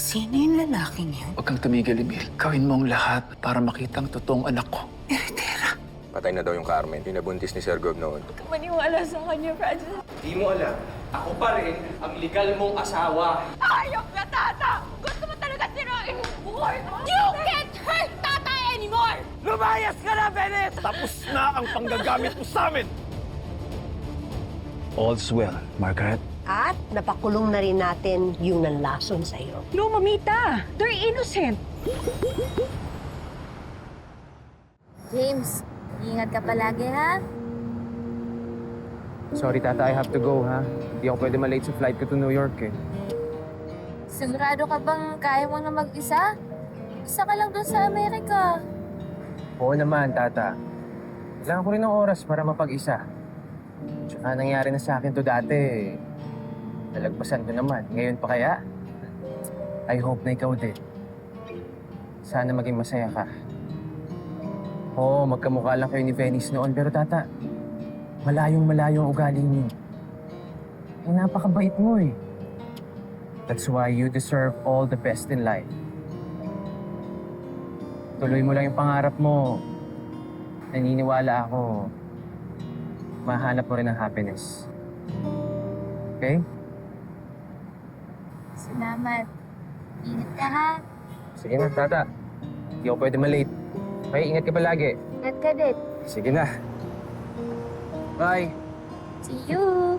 Sino yung lalaking yun? Huwag kang tumigil, Emil. Gawin mo ang lahat para makita ang totoong anak ko. Eritera. Patay na daw yung Carmen. Pinabuntis ni Sir Gov noon. Maniwala sa kanya, Francis. Di mo alam, ako pa rin ang legal mong asawa. Ayok na, Tata! Gusto mo talaga sirain yung buhay mo? You can't hurt Tata anymore! Lumayas ka na, Bennett! Tapos na ang panggagamit mo sa amin! All's well, Margaret. At napakulong na rin natin yung nanlason sa'yo. No, mamita. They're innocent. James, ingat ka palagi, ha? Sorry, Tata, I have to go, ha? Hindi ako pwede malate sa flight ko to New York, eh. Sigurado ka bang kaya mo na mag-isa? Isa ka lang doon sa Amerika. Oo naman, Tata. Kailangan ko rin ng oras para mapag-isa. Tsaka nangyari na sa akin to dati, eh. Nalagpasan ko naman. Ngayon pa kaya? I hope na ikaw din. Sana maging masaya ka. Oo, magkamukha lang kayo ni Venice noon. Pero Tata, malayong-malayo ang ugali niyo. Eh, napakabait mo eh. That's why you deserve all the best in life. Tuloy mo lang yung pangarap mo. Naniniwala ako, mahanap mo rin ang happiness. Okay? Salamat. Ingat ka, ha? Sige na, Tata. Hindi ako pwede malate. Okay, ingat ka palagi. Ingat ka din. Sige na. Bye. See you!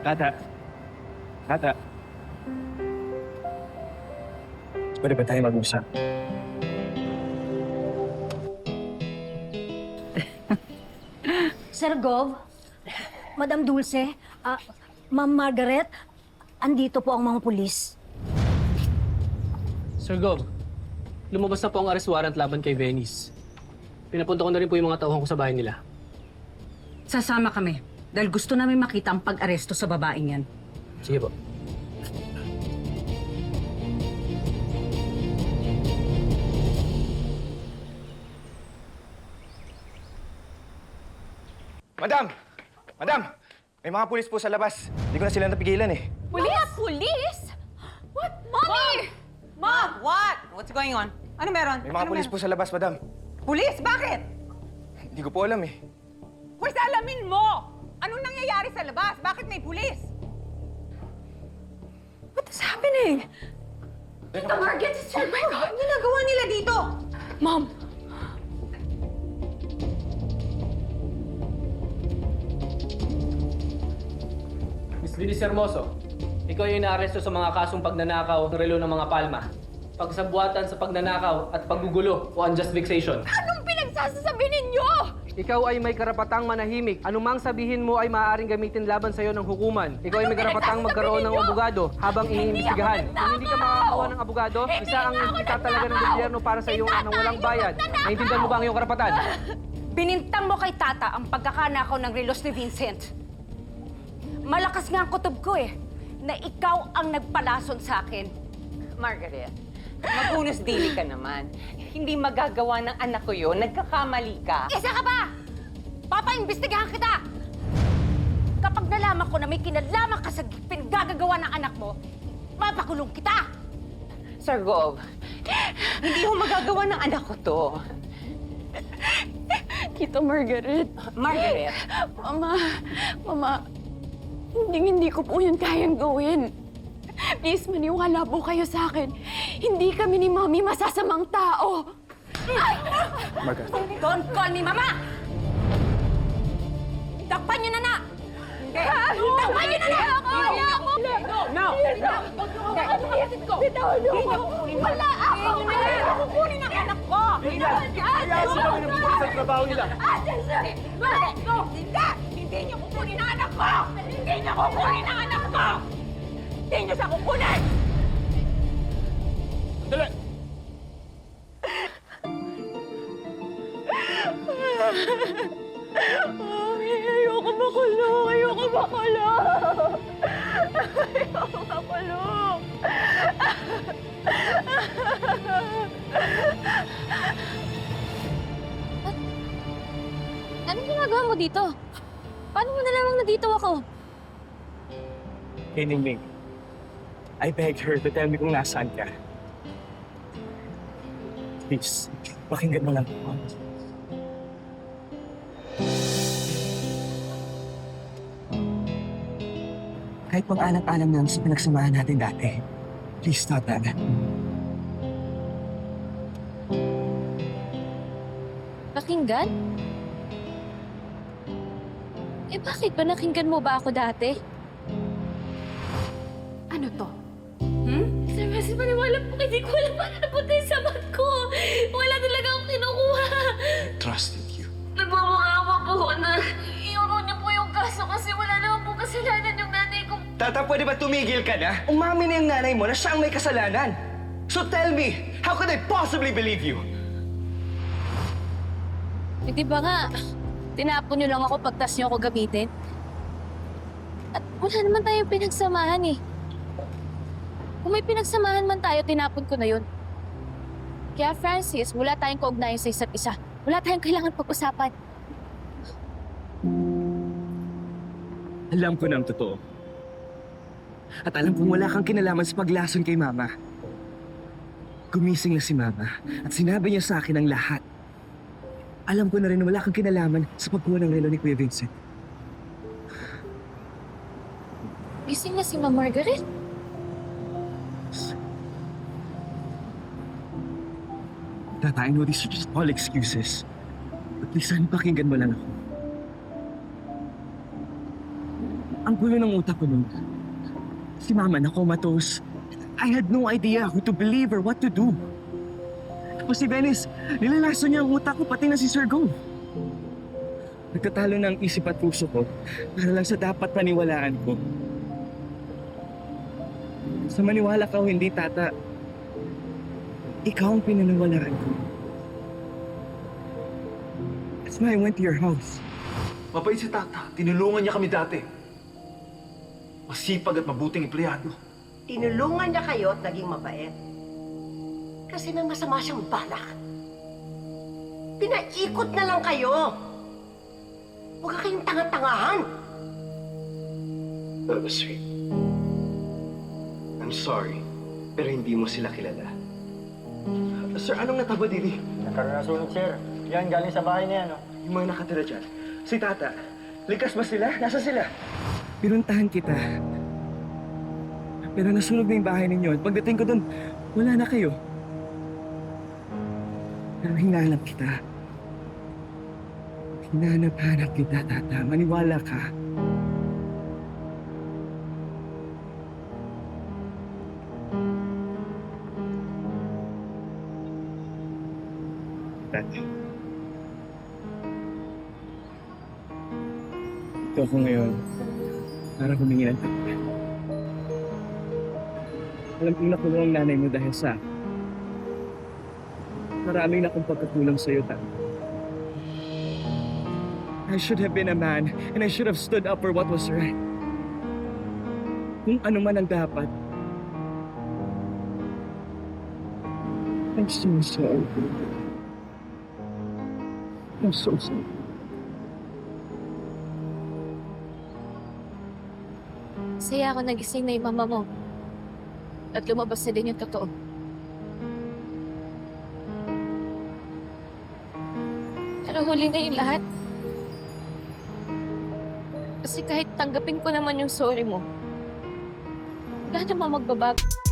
Tata. Tata. Pwede ba tayo mag-usap? Sir Gov, Madam Dulce, Ma'am Margaret, andito po ang mga pulis. Sir Gov, lumabas na po ang arrest warrant laban kay Venice. Pinapunta ko na rin po yung mga tauhan ko sa bahay nila. Sasama kami dahil gusto namin makita ang pag-aresto sa babaeng yan. Sige po. Madam! Madam! May mga pulis po sa labas. Hindi ko na sila napigilan eh. Police? Police? What? Mommy! Mom, what? What's going on? Ano meron? May mga pulis po sa labas, madam. Pulis? Bakit? Hindi ko po alam eh. Pwes alamin mo! Anong nangyayari sa labas? Bakit may pulis? What is happening? Tita Margaret, oh my God! Ano ginagawa nila dito? Mom! Miss Venice Hermoso, ikaw yung inaaresto sa mga kasong pagnanakaw ng relo ng mga palma, pagsabuatan sa pagnanakaw at paggugulo o unjust vexation. Anong pinagsasasabi ninyo? Ikaw ay may karapatang manahimik. Anumang sabihin mo ay maaaring gamitin laban sa iyo ng hukuman. Ikaw ay may karapatang magkaroon ng abogado habang iniimbestigahan. Kung hindi ka makakakuha ng abogado, isa ang itatalaga ng gobyerno para sa iyong nang walang bayad. Naintindihan mo ba ang iyong karapatan? Binintang mo kay Tata ang pagkakanakaw ng relos ni Vincent. Malakas nga ang kutob ko eh, na ikaw ang nagpalason sa akin. Margaret, magunos dili ka naman. Hindi magagawa ng anak ko yun. Nagkakamali ka. Isa ka ba? Papaimbestigahan kita! Kapag nalaman ko na may kinalaman ka sa pinagagagawa ng anak mo, mapakulong kita! Sir Gov, hindi ko magagawa ng anak ko to. Tita Margaret. Margaret, Mama, hindi ko po yun kayang gawin. Please, maniwala po kayo sa akin. Hindi kami ni Mami masasamang tao. Margaret. Don't call me Mama! Dakpan niyo na na! Dakpan niyo na na! no! Bitawan niyo ako! Wala ako! Ayaw ko kukunin ang anak ko! Iyasin kami ng pulis sa trabaho nila. No! Hindi! Hindi niyo kukunin ang anak ko! Hindi niyo kukunin ang anak ko! Hindi niyo siya kukunin! Dali! Mami, ayoko makulong. makulong! Ayoko makulong! Anong ginagawa mo dito? Paano mo nalamang nandito ako? Hey, Ningning. I begged her to tell me kung nasaan ka. Please, pakinggan mo lang ako. Kahit pang-alam-alam lang sa pinagsamahan natin dati, please stop that. Pakinggan? Eh bakit ba nakinggan mo ba ako dati? Ano to? Sir, kasi maniwala po, hindi ko alam paano napunta yung sabat ko. Wala talaga akong kinukuha. Trusted you. Nagmamukha po ko na iuro niyo po yung kaso kasi wala naman po kasalanan yung nanay ko. Tata, pwede ba tumigil ka na? Umamin na yung nanay mo na siya ang may kasalanan. So tell me, how could I possibly believe you? Eh, di ba nga, tinapon niyo lang ako pagtas niyo ako gamitin? At wala naman tayong pinagsamahan eh. Kung may pinagsamahan man tayo, tinapon ko na yun. Kaya Francis, wala tayong kaugnayan sa isa't isa. Wala tayong kailangan pag-usapan. Alam ko na ang totoo. At alam kong wala kang kinalaman sa paglason kay Mama. Gumising na si Mama at sinabi niya sa akin ang lahat. Alam ko na rin na wala kang kinalaman sa pagkuha ng relo ni Kuya Vincent. Gising na si Ma'am Margaret. Tata, I know these are just all excuses. But please, sana pakinggan mo lang ako. Ang gulo ng utak ko nun. Si Mama na comatose. I had no idea who to believe or what to do. Tapos si Venice, nilalaso niya ang utak ko, pati na si Sir Go. Nagtatalo ng isip at puso ko para lang sa dapat paniwalaan ko. Sa maniwala ka o hindi, Tata, ikaw ang pinaniwalaan ko. That's why I went to your house. Mabait si Tata. Tinulungan niya kami dati. Masipag at mabuting empleyado. Tinulungan niya kayo at naging mabait. Kasi may masama siyang balak. Pinaikot na lang kayo. Huwag kayong tanga-tangahan. That was sweet. I'm sorry, pero hindi mo sila kilala. Sir, anong nataba, Didi? Nagkaroon na sunog, sir. Yan, galing sa bahay niya, no? Yung mga nakatira dyan. Si Tata, ligtas ba sila? Nasa sila? Pinuntahan kita. Pero nasunog na yung bahay ninyo. At pagdating ko doon, wala na kayo. Pero hinahanap kita. Hinahanap-hanap kita, Tata. Maniwala ka. Tata. Ito ako ngayon para humingi ng tawad. Alam kong nakulong ang nanay mo dahil sa maraming na akong pagkakulang sa'yo, Tata. I should have been a man and I should have stood up for what was right. Kung ano man ang dapat. I'm so sorry. I'm so sorry. Saya ako nagising na yung mama mo. At lumabas na din yung totoo. Pero huli na yung lahat. Kasi kahit tanggapin ko naman yung sorry mo, wala namang magbabago.